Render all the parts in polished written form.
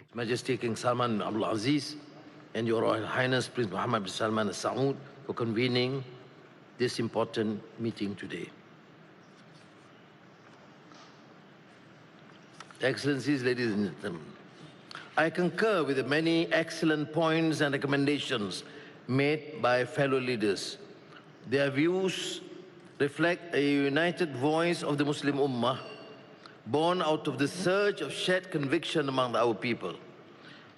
His Majesty King Salman Abdul Aziz and Your Royal Highness Prince Mohammed bin Salman Al Saud for convening this important meeting today. Excellencies, ladies and gentlemen, I concur with the many excellent points and recommendations made by fellow leaders. Their views reflect a united voice of the Muslim Ummah, born out of the surge of shared conviction among our people.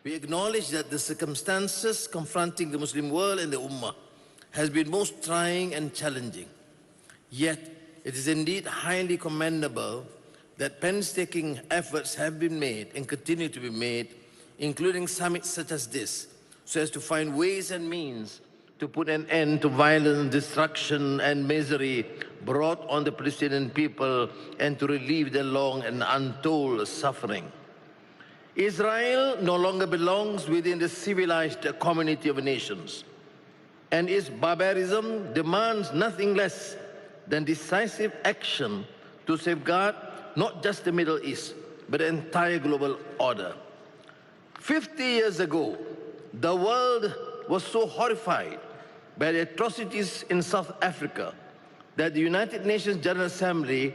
We acknowledge that the circumstances confronting the Muslim world and the Ummah has been most trying and challenging. Yet, it is indeed highly commendable that painstaking efforts have been made and continue to be made, including summits such as this, so as to find ways and means to put an end to violence, destruction, and misery brought on the Palestinian people and to relieve their long and untold suffering. Israel no longer belongs within the civilized community of nations, and its barbarism demands nothing less than decisive action to safeguard not just the Middle East, but the entire global order. 50 years ago, the world was so horrified by the atrocities in South Africa that the United Nations General Assembly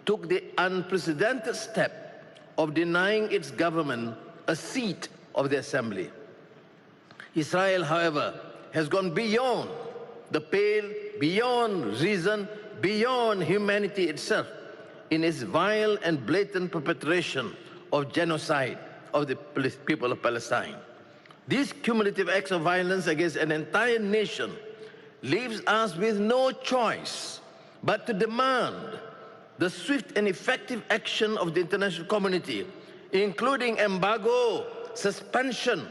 took the unprecedented step of denying its government a seat of the Assembly. Israel, however, has gone beyond the pale, beyond reason, beyond humanity itself in its vile and blatant perpetration of genocide of the people of Palestine. These cumulative acts of violence against an entire nation leaves us with no choice but to demand the swift and effective action of the international community, including embargo, suspension,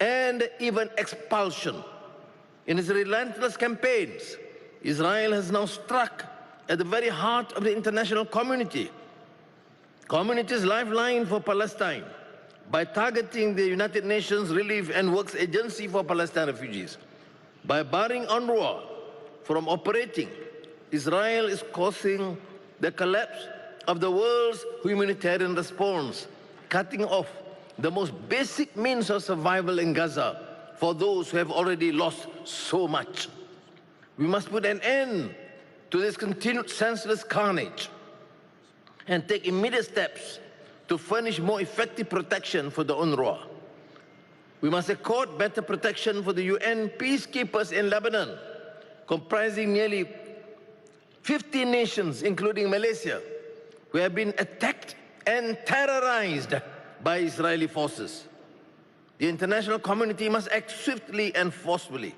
and even expulsion. In its relentless campaigns, Israel has now struck at the very heart of the international community's lifeline for Palestine by targeting the United Nations Relief and Works Agency for Palestine refugees. By barring Anwar from operating, Israel is causing the collapse of the world's humanitarian response, cutting off the most basic means of survival in Gaza for those who have already lost so much. We must put an end to this continued senseless carnage and take immediate steps to furnish more effective protection for the UNRWA. We must accord better protection for the UN peacekeepers in Lebanon, comprising nearly 50 nations, including Malaysia, who have been attacked and terrorized by Israeli forces. The international community must act swiftly and forcefully.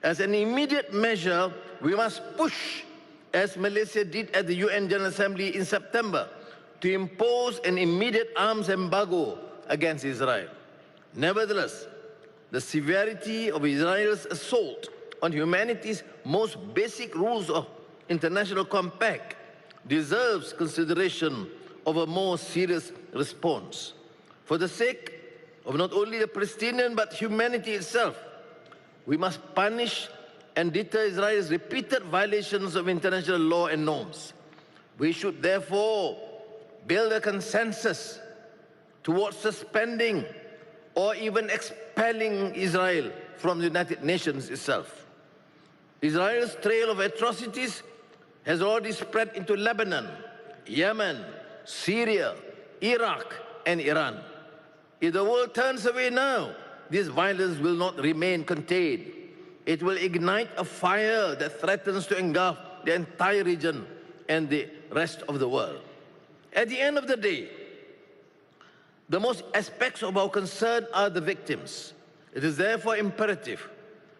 As an immediate measure, we must push, as Malaysia did at the UN General Assembly in September, to impose an immediate arms embargo against Israel. Nevertheless, the severity of Israel's assault on humanity's most basic rules of international compact deserves consideration of a more serious response. For the sake of not only the Palestinian but humanity itself, we must punish and deter Israel's repeated violations of international law and norms. We should therefore build a consensus towards suspending or even expelling Israel from the United Nations itself. Israel's trail of atrocities has already spread into Lebanon, Yemen, Syria, Iraq, and Iran. If the world turns away now, this violence will not remain contained. It will ignite a fire that threatens to engulf the entire region and the rest of the world. At the end of the day, the most aspects of our concern are the victims. It is therefore imperative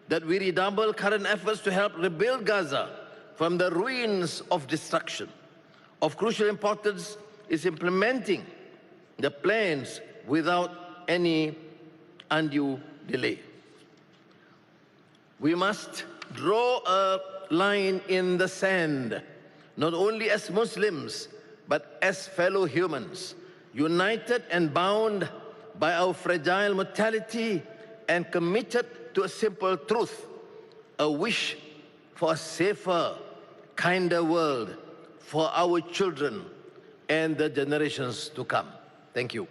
that we redouble current efforts to help rebuild Gaza from the ruins of destruction. Of crucial importance is implementing the plans without any undue delay. We must draw a line in the sand, not only as Muslims, but as fellow humans, united and bound by our fragile mortality and committed to a simple truth, a wish for a safer, kinder world for our children and the generations to come. Thank you.